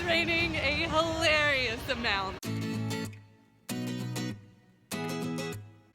raining a hilarious amount.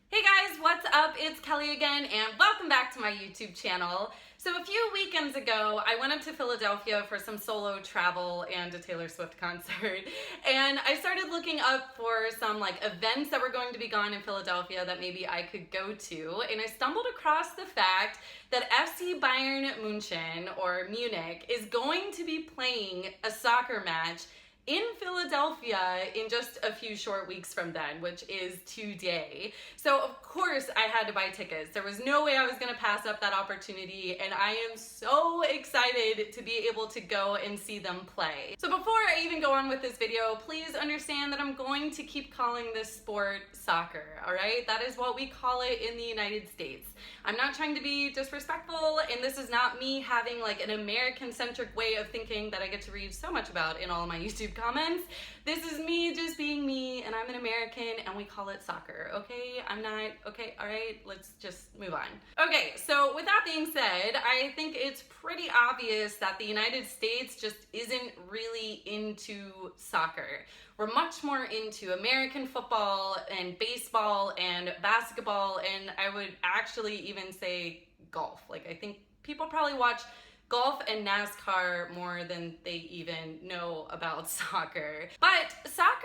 Hey guys, what's up? It's Kelly again, and welcome back to my YouTube channel. So a few weekends ago, I went up to Philadelphia for some solo travel and a Taylor Swift concert. And I started looking up for some events that were going to be gone in Philadelphia that maybe I could go to. And I stumbled across the fact that FC Bayern München, or Munich, is going to be playing a soccer match in Philadelphia in just a few short weeks from then, which is today. So of course I had to buy tickets. There was no way I was gonna pass up that opportunity, and I am so excited to be able to go and see them play. So before I even go on with this video, please understand that I'm going to keep calling this sport soccer, all right? That is what we call it in the United States. I'm not trying to be disrespectful, and this is not me having an American-centric way of thinking that I get to read so much about in all of my YouTube comments. This is me just being me, and I'm an American, and we call it soccer, okay? I'm not, okay, all right, let's just move on. Okay, so with that being said, I think it's pretty obvious that the United States just isn't really into soccer. We're much more into American football and baseball and basketball, and I would actually even say golf. I think people probably watch golf and NASCAR more than they even know about soccer. But soccer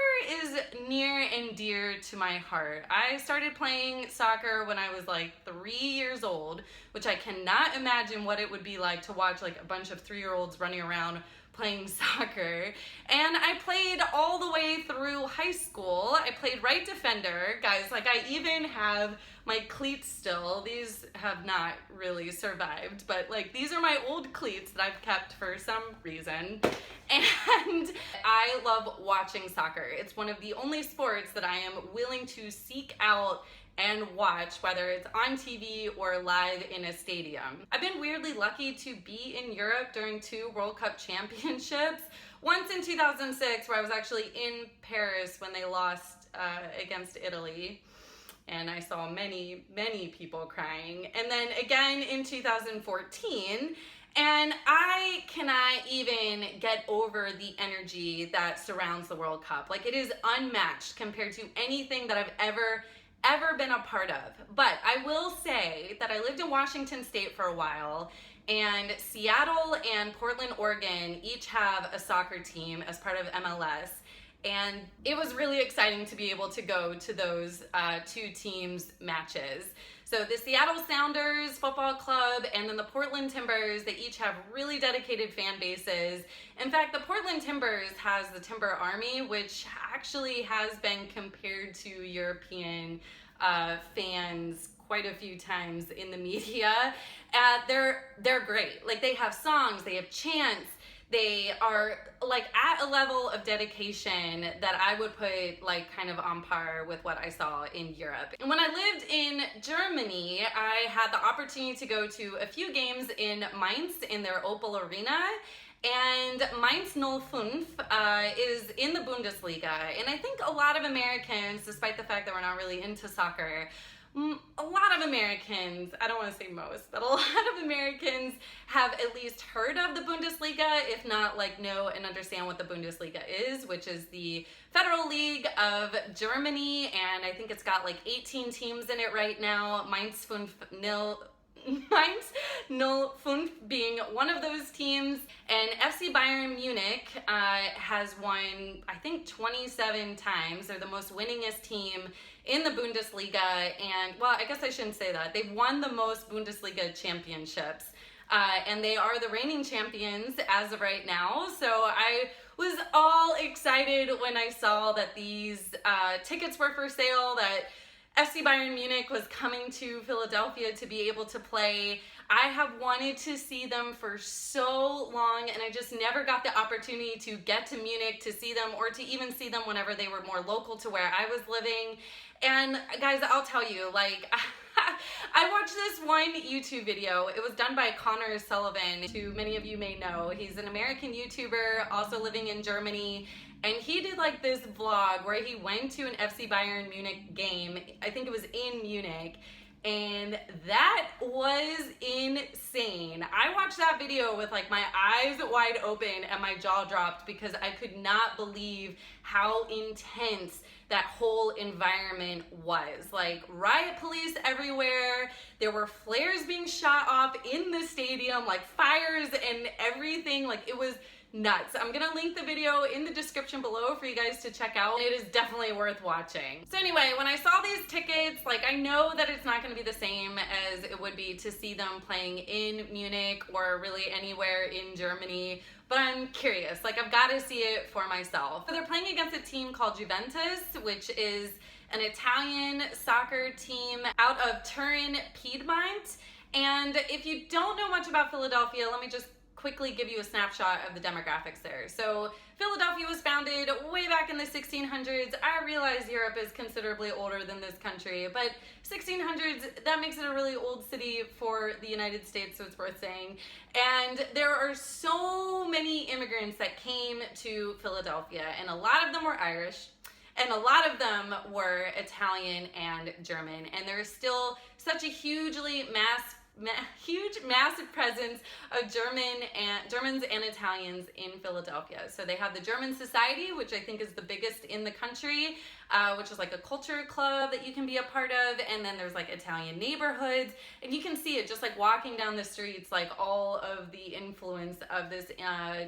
is near and dear to my heart. I started playing soccer when I was 3 years old, which I cannot imagine what it would be like to watch a bunch of 3-year-olds running around playing soccer. And I played all the way through high school. I played right defender. Guys, I even have my cleats still. These have not really survived, but these are my old cleats that I've kept for some reason. And I love watching soccer. It's one of the only sports that I am willing to seek out and watch, whether it's on TV or live in a stadium. I've been weirdly lucky to be in Europe during 2 World Cup championships. Once in 2006, where I was actually in Paris when they lost against Italy, and I saw many, many people crying. And then again in 2014, and I cannot even get over the energy that surrounds the World Cup. It is unmatched compared to anything that I've ever been a part of. But I will say that I lived in Washington State for a while, and Seattle and Portland, Oregon each have a soccer team as part of MLS. And it was really exciting to be able to go to those 2 teams' matches. So the Seattle Sounders Football Club and then the Portland Timbers, they each have really dedicated fan bases. In fact, the Portland Timbers has the Timber Army, which actually has been compared to European fans quite a few times in the media. They're great. They have songs, they have chants. They are at a level of dedication that I would put kind of on par with what I saw in Europe. And when I lived in Germany, I had the opportunity to go to a few games in Mainz in their Opel Arena. And Mainz 05 is in the Bundesliga. And I think a lot of Americans, despite the fact that we're not really into soccer, a lot of Americans, I don't want to say most, but a lot of Americans have at least heard of the Bundesliga, if not know and understand what the Bundesliga is, which is the Federal League of Germany, and I think it's got 18 teams in it right now. Mainz 05 being one of those teams, and FC Bayern Munich has won, I think, 27 times. They're the most winningest team in the Bundesliga, and, well, I guess I shouldn't say that. They've won the most Bundesliga championships, and they are the reigning champions as of right now. So I was all excited when I saw that these tickets were for sale, that FC Bayern Munich was coming to Philadelphia to be able to play. I have wanted to see them for so long, and I just never got the opportunity to get to Munich to see them, or to even see them whenever they were more local to where I was living. And guys, I'll tell you, I watched this one YouTube video. It was done by Connor Sullivan, who many of you may know. He's an American YouTuber, also living in Germany. And he did this vlog where he went to an FC Bayern Munich game. I think it was in Munich. and that was insane. I watched that video with like my eyes wide open and my jaw dropped because I could not believe how intense that whole environment was. Like riot police everywhere. There were flares being shot off in the stadium, like fires and everything. Like it was nuts. I'm gonna link the video in the description below for you guys to check out. It is definitely worth watching. So anyway, when I saw these tickets, like I know that it's not gonna be the same as it would be to see them playing in Munich or really anywhere in Germany, but I'm curious. Like I've gotta see it for myself. So they're playing against a team called Juventus, which is an Italian soccer team out of Turin, Piedmont. And if you don't know much about Philadelphia, let me just quickly give you a snapshot of the demographics there. So Philadelphia was founded way back in the 1600s. I realize Europe is considerably older than this country, but 1600s, that makes it a really old city for the United States, so it's worth saying. And there are so many immigrants that came to Philadelphia, and a lot of them were Irish, and a lot of them were Italian and German. And there is still such a massive presence of Germans and Italians in Philadelphia. So they have the German Society, which I think is the biggest in the country, which is like a culture club that you can be a part of. And then there's like Italian neighborhoods, and you can see it just like walking down the streets, like all of the influence of this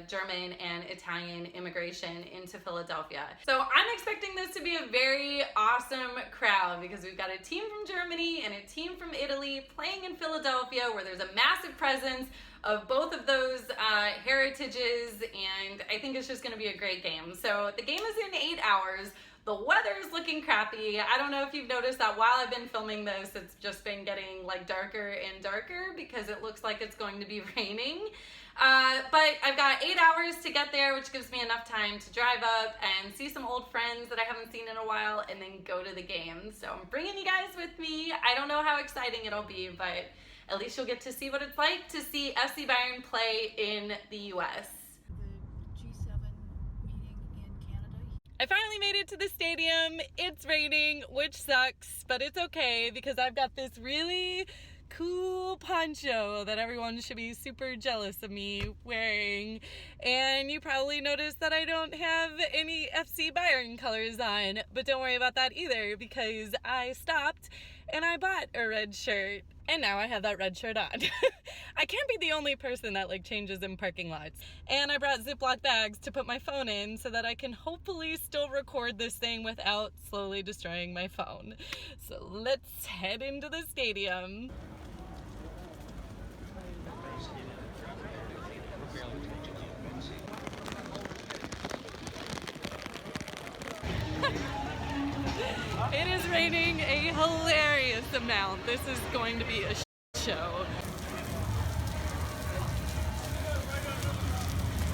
German and Italian immigration into Philadelphia. So I'm expecting this to be a very awesome crowd because we've got a team from Germany and a team from Italy playing in Philadelphia, where there's a massive presence of both of those heritages, and I think it's just going to be a great game. So the game is in 8 hours. The weather is looking crappy. I don't know if you've noticed that while I've been filming this, it's just been getting like darker and darker because it looks like it's going to be raining. But I've got 8 hours to get there, which gives me enough time to drive up and see some old friends that I haven't seen in a while and then go to the game. So I'm bringing you guys with me. I don't know how exciting it'll be, but at least you'll get to see what it's like to see FC Bayern play in the US. The G7 meeting in Canada. I finally made it to the stadium. It's raining, which sucks, but it's okay because I've got this really cool poncho that everyone should be super jealous of me wearing. And you probably noticed that I don't have any FC Bayern colors on, but don't worry about that either because I stopped and I bought a red shirt. And now I have that red shirt on. I can't be the only person that like changes in parking lots. And I brought Ziploc bags to put my phone in so that I can hopefully still record this thing without slowly destroying my phone. So let's head into the stadium. It is raining a hilarious amount. This is going to be a show.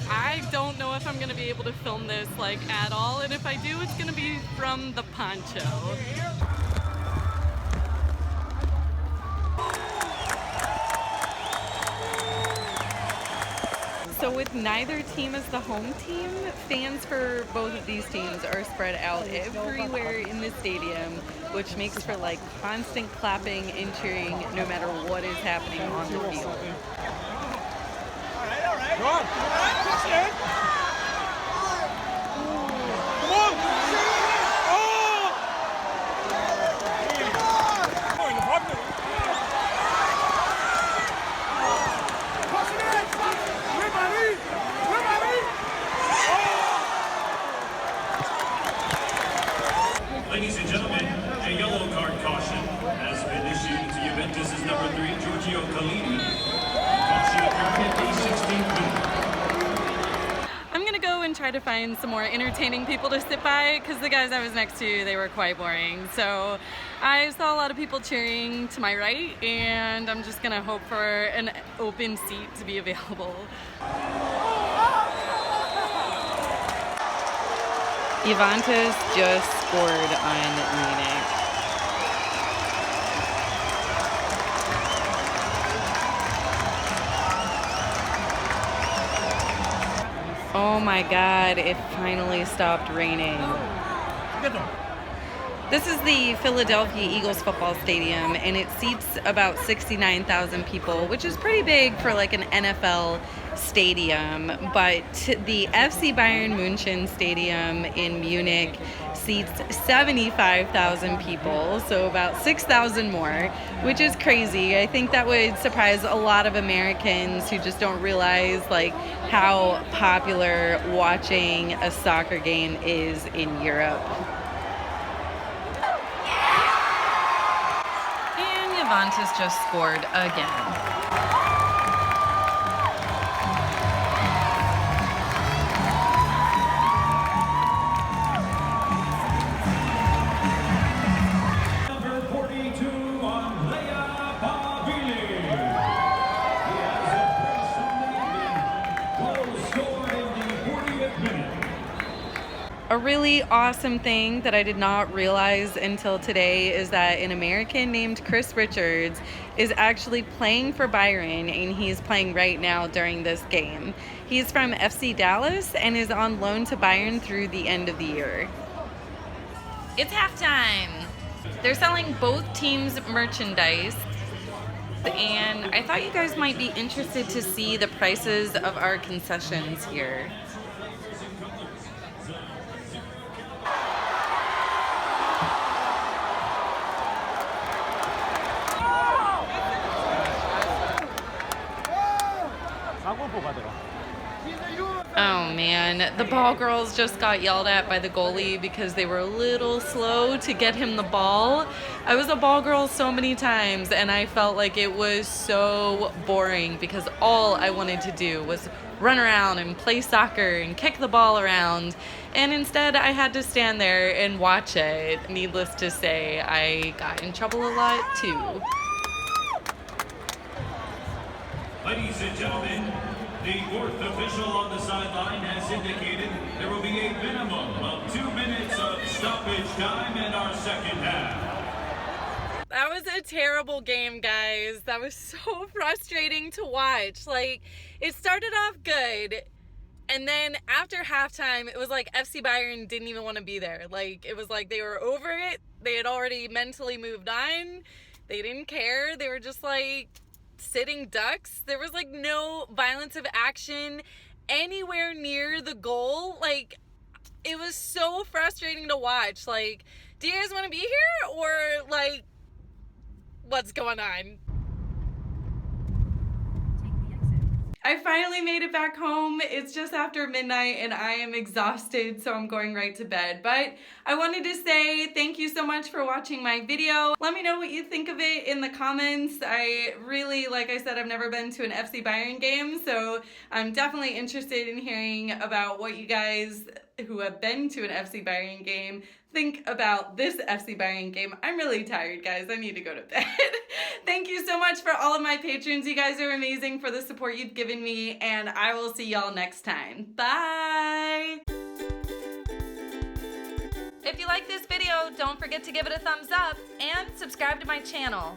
I don't know if I'm going to be able to film this like at all, and if I do, it's going to be from the poncho. So with neither team as the home team, fans for both of these teams are spread out everywhere in the stadium, which makes for like constant clapping and cheering no matter what is happening on the field. All right. Go on. Ladies and gentlemen, a yellow card caution has been issued to Juventus' number 3, Giorgio Chiellini. Caution occurred at the 16th minute. I'm gonna go and try to find some more entertaining people to sit by because the guys I was next to, they were quite boring. So I saw a lot of people cheering to my right, and I'm just gonna hope for an open seat to be available. Juventus just scored on Munich. Oh my God, it finally stopped raining. This is the Philadelphia Eagles football stadium, and it seats about 69,000 people, which is pretty big for like an NFL stadium. But the FC Bayern München stadium in Munich seats 75,000 people, so about 6,000 more, which is crazy. I think that would surprise a lot of Americans who just don't realize like how popular watching a soccer game is in Europe. Juventus just scored again. A really awesome thing that I did not realize until today is that an American named Chris Richards is actually playing for Bayern, and he's playing right now during this game. He's from FC Dallas and is on loan to Bayern through the end of the year. It's halftime. They're selling both teams' merchandise, and I thought you guys might be interested to see the prices of our concessions here. Oh man, the ball girls just got yelled at by the goalie because they were a little slow to get him the ball. I was a ball girl so many times and I felt like it was so boring because all I wanted to do was run around and play soccer and kick the ball around, and instead I had to stand there and watch it. Needless to say, I got in trouble a lot too. Ladies and gentlemen, the fourth official on the sideline has indicated there will be a minimum of 2 minutes of stoppage time in our second half. That was a terrible game, guys. That was so frustrating to watch. Like, it started off good, and then after halftime, it was like FC Bayern didn't even want to be there. Like, it was like they were over it. They had already mentally moved on. They didn't care. They were just like sitting ducks. There was like no violence of action anywhere near the goal. Like, it was so frustrating to watch. Like, do you guys want to be here, or like, what's going on? I finally made it back home. It's just after midnight and I am exhausted, so I'm going right to bed. But I wanted to say thank you so much for watching my video. Let me know what you think of it in the comments. I really, like I said, I've never been to an FC Bayern game, so I'm definitely interested in hearing about what you guys who have been to an FC Bayern game think about this FC Bayern game. I'm really tired, guys. I need to go to bed. Thank you so much for all of my patrons. You guys are amazing for the support you've given me, and I will see y'all next time. Bye! If you like this video, don't forget to give it a thumbs up and subscribe to my channel.